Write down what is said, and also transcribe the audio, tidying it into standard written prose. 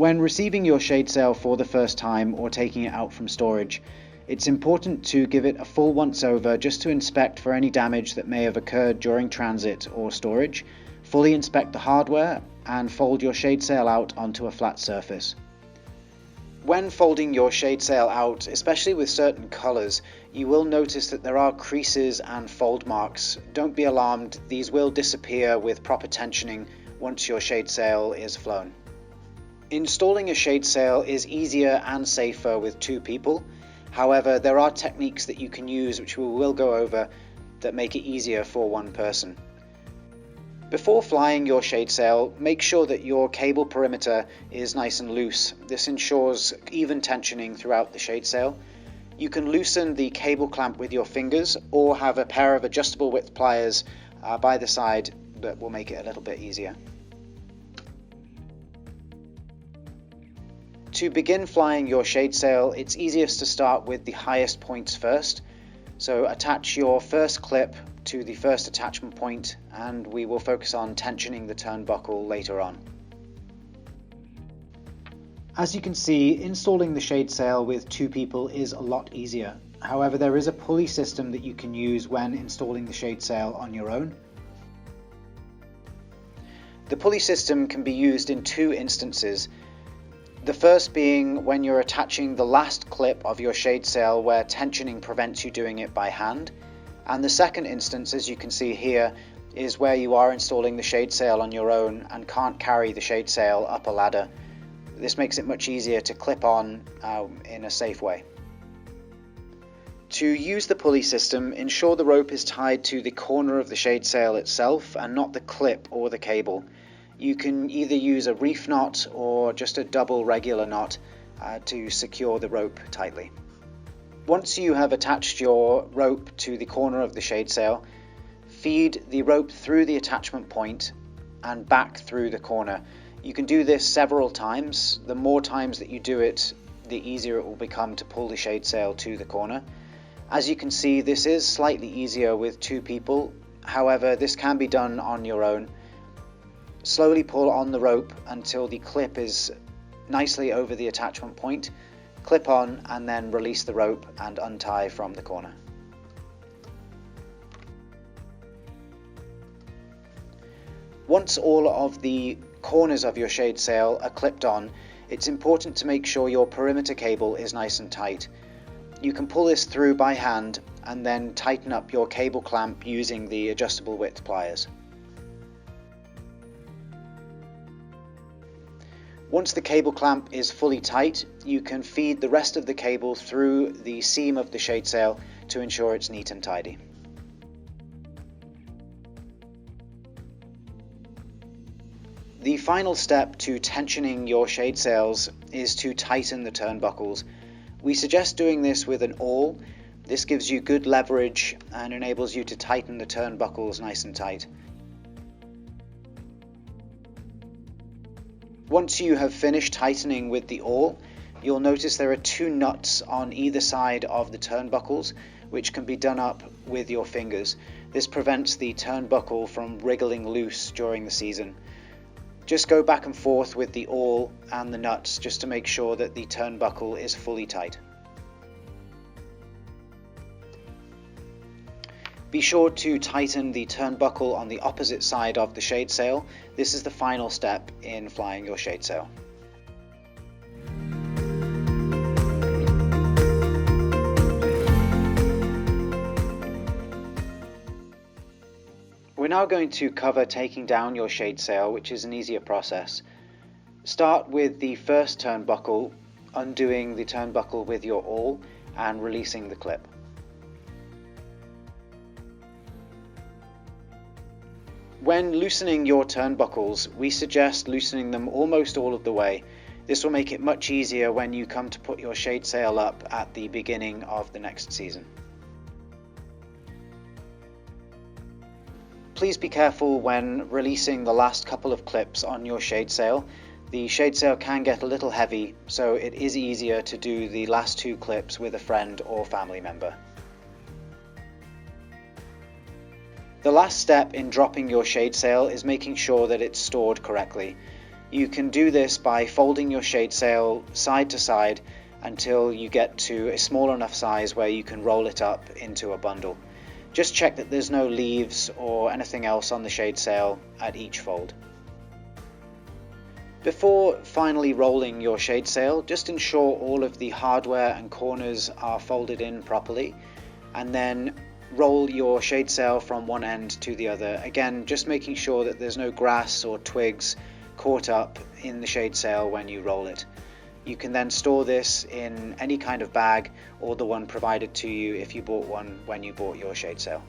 When receiving your shade sail for the first time or taking it out from storage, it's important to give it a full once over just to inspect for any damage that may have occurred during transit or storage, fully inspect the hardware, and fold your shade sail out onto a flat surface. When folding your shade sail out, especially with certain colours, you will notice that there are creases and fold marks. Don't be alarmed, these will disappear with proper tensioning once your shade sail is flown. Installing a shade sail is easier and safer with two people. However, there are techniques that you can use which we will go over that make it easier for one person. Before flying your shade sail, make sure that your cable perimeter is nice and loose. This ensures even tensioning throughout the shade sail. You can loosen the cable clamp with your fingers or have a pair of adjustable width pliers by the side that will make it a little bit easier. To begin flying your shade sail, it's easiest to start with the highest points first. So attach your first clip to the first attachment point, and we will focus on tensioning the turnbuckle later on. As you can see, installing the shade sail with two people is a lot easier. However, there is a pulley system that you can use when installing the shade sail on your own. The pulley system can be used in two instances. The first being when you're attaching the last clip of your shade sail where tensioning prevents you doing it by hand. And the second instance, as you can see here, is where you are installing the shade sail on your own and can't carry the shade sail up a ladder. This makes it much easier to clip on in a safe way. To use the pulley system, ensure the rope is tied to the corner of the shade sail itself and not the clip or the cable. You can either use a reef knot or just a double regular knot to secure the rope tightly. Once you have attached your rope to the corner of the shade sail, feed the rope through the attachment point and back through the corner. You can do this several times. The more times that you do it, the easier it will become to pull the shade sail to the corner. As you can see, this is slightly easier with two people. However, this can be done on your own. Slowly pull on the rope until the clip is nicely over the attachment point. Clip on and then release the rope and untie from the corner. Once all of the corners of your shade sail are clipped on, it's important to make sure your perimeter cable is nice and tight. You can pull this through by hand and then tighten up your cable clamp using the adjustable width pliers. Once the cable clamp is fully tight, you can feed the rest of the cable through the seam of the shade sail to ensure it's neat and tidy. The final step to tensioning your shade sails is to tighten the turnbuckles. We suggest doing this with an awl. This gives you good leverage and enables you to tighten the turnbuckles nice and tight. Once you have finished tightening with the awl, you'll notice there are two nuts on either side of the turnbuckles, which can be done up with your fingers. This prevents the turnbuckle from wriggling loose during the season. Just go back and forth with the awl and the nuts just to make sure that the turnbuckle is fully tight. Be sure to tighten the turnbuckle on the opposite side of the shade sail. This is the final step in flying your shade sail. We're now going to cover taking down your shade sail, which is an easier process. Start with the first turnbuckle, undoing the turnbuckle with your awl and releasing the clip. When loosening your turnbuckles, we suggest loosening them almost all of the way. This will make it much easier when you come to put your shade sail up at the beginning of the next season. Please be careful when releasing the last couple of clips on your shade sail. The shade sail can get a little heavy, so it is easier to do the last two clips with a friend or family member. The last step in dropping your shade sail is making sure that it's stored correctly. You can do this by folding your shade sail side to side until you get to a small enough size where you can roll it up into a bundle. Just check that there's no leaves or anything else on the shade sail at each fold. Before finally rolling your shade sail, just ensure all of the hardware and corners are folded in properly, and then roll your shade sail from one end to the other. Again, just making sure that there's no grass or twigs caught up in the shade sail when you roll it. You can then store this in any kind of bag or the one provided to you if you bought one when you bought your shade sail.